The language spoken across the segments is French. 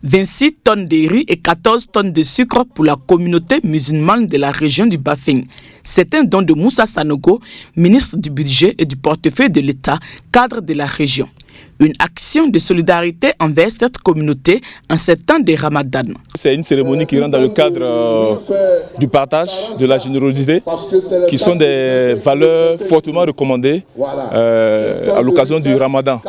26 tonnes de riz et 14 tonnes de sucre pour la communauté musulmane de la région du Bafing. C'est un don de Moussa Sanogo, ministre du Budget et du portefeuille de l'État, cadre de la région. Une action de solidarité envers cette communauté en ces temps de Ramadan. C'est une cérémonie qui rentre dans le cadre du partage, de la générosité, qui sont des valeurs fortement recommandées à l'occasion du Ramadan,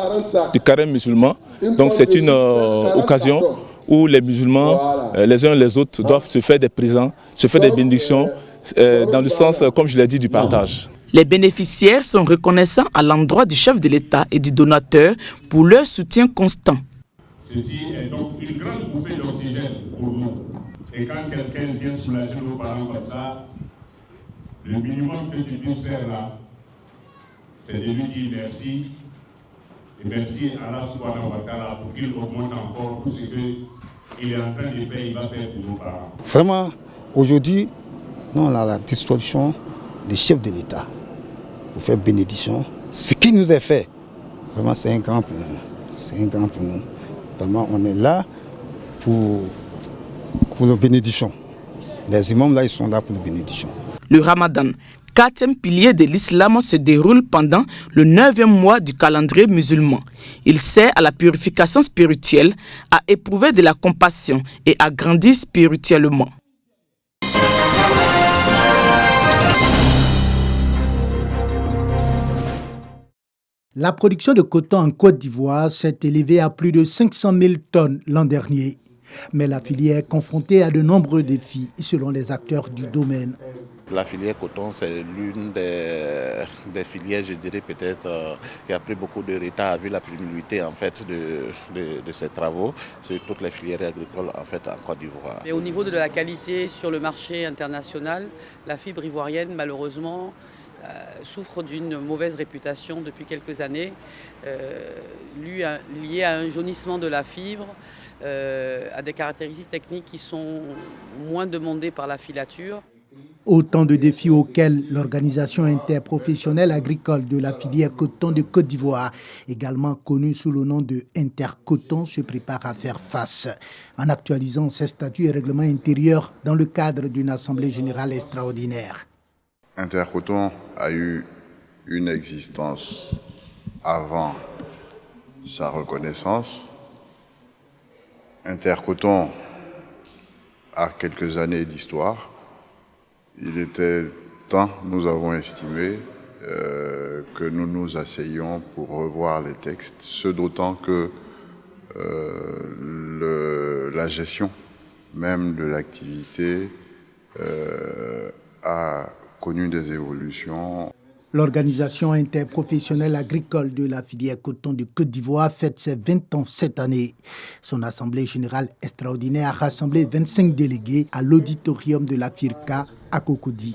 du carême musulman. Donc c'est une occasion où les musulmans, les uns et les autres, doivent se faire des présents, se faire des bénédictions, dans le sens, comme je l'ai dit, du partage. Les bénéficiaires sont reconnaissants à l'endroit du chef de l'État et du donateur pour leur soutien constant. Ceci est donc une grande bouffée d'oxygène pour nous. Et quand quelqu'un vient soulager nos parents comme ça, le minimum que tu puisses faire là, c'est de lui dire merci. Et merci à Allah subhanahu wa ta'ala pour qu'il augmente encore tout ce qu'il est en train de faire, il va faire pour nos parents. Vraiment, aujourd'hui, nous on a la distribution des chefs de l'État pour faire bénédiction. Ce qui nous est fait, vraiment c'est un grand pour nous. C'est un grand pour nous. Vraiment, on est là pour la bénédiction. Les imams là, ils sont là pour la bénédiction. Le Ramadan, 4e pilier de l'islam, se déroule pendant le 9e mois du calendrier musulman. Il sert à la purification spirituelle, à éprouver de la compassion et à grandir spirituellement. La production de coton en Côte d'Ivoire s'est élevée à plus de 500 000 tonnes l'an dernier. Mais la filière est confrontée à de nombreux défis selon les acteurs du domaine. La filière coton, c'est l'une des filières, je dirais peut-être, qui a pris beaucoup de retard vu la primauté en fait de ces travaux sur toutes les filières agricoles en fait en Côte d'Ivoire. Et au niveau de la qualité sur le marché international, la fibre ivoirienne malheureusement souffre d'une mauvaise réputation depuis quelques années, liée à un jaunissement de la fibre, à des caractéristiques techniques qui sont moins demandées par la filature. Autant de défis auxquels l'Organisation interprofessionnelle agricole de la filière coton de Côte d'Ivoire, également connue sous le nom de Intercoton, se prépare à faire face, en actualisant ses statuts et règlements intérieurs dans le cadre d'une assemblée générale extraordinaire. Intercoton a eu une existence avant sa reconnaissance. Intercoton a quelques années d'histoire. Il était temps, nous avons estimé, que nous nous asseyions pour revoir les textes, ce d'autant que la gestion même de l'activité a connu des évolutions. L'Organisation interprofessionnelle agricole de la filière coton de Côte d'Ivoire fête ses 20 ans cette année. Son assemblée générale extraordinaire a rassemblé 25 délégués à l'auditorium de la FIRCA à Cocody.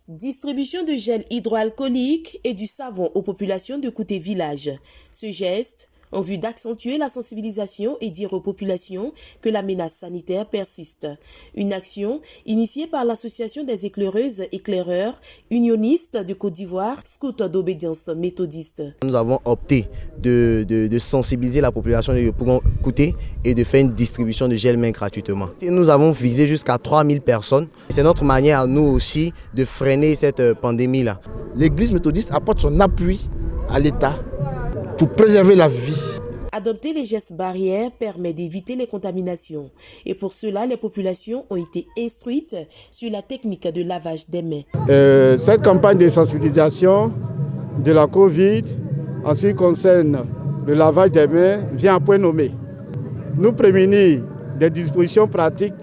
Distribution de gel hydroalcoolique et du savon aux populations de Kouté Village. Ce geste en vue d'accentuer la sensibilisation et dire aux populations que la menace sanitaire persiste. Une action initiée par l'Association des éclaireuses éclaireurs unionistes de Côte d'Ivoire, Scout d'obédience méthodiste. Nous avons opté de sensibiliser la population de Kouté et de faire une distribution de gel main gratuitement. Et nous avons visé jusqu'à 3000 personnes. C'est notre manière à nous aussi de freiner cette pandémie-là. L'Église méthodiste apporte son appui à l'État pour préserver la vie. Adopter les gestes barrières permet d'éviter les contaminations. Et pour cela, les populations ont été instruites sur la technique de lavage des mains. Cette campagne de sensibilisation de la Covid, en ce qui concerne le lavage des mains, vient à point nommé. Nous prémunir des dispositions pratiques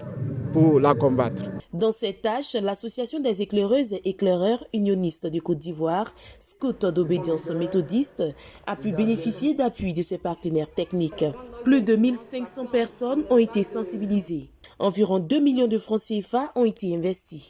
pour la combattre. Dans cette tâche, l'Association des éclaireuses et éclaireurs unionistes de Côte d'Ivoire, Scout d'obédience méthodiste, a pu bénéficier d'appui de ses partenaires techniques. Plus de 1500 personnes ont été sensibilisées. Environ 2 millions de francs CFA ont été investis.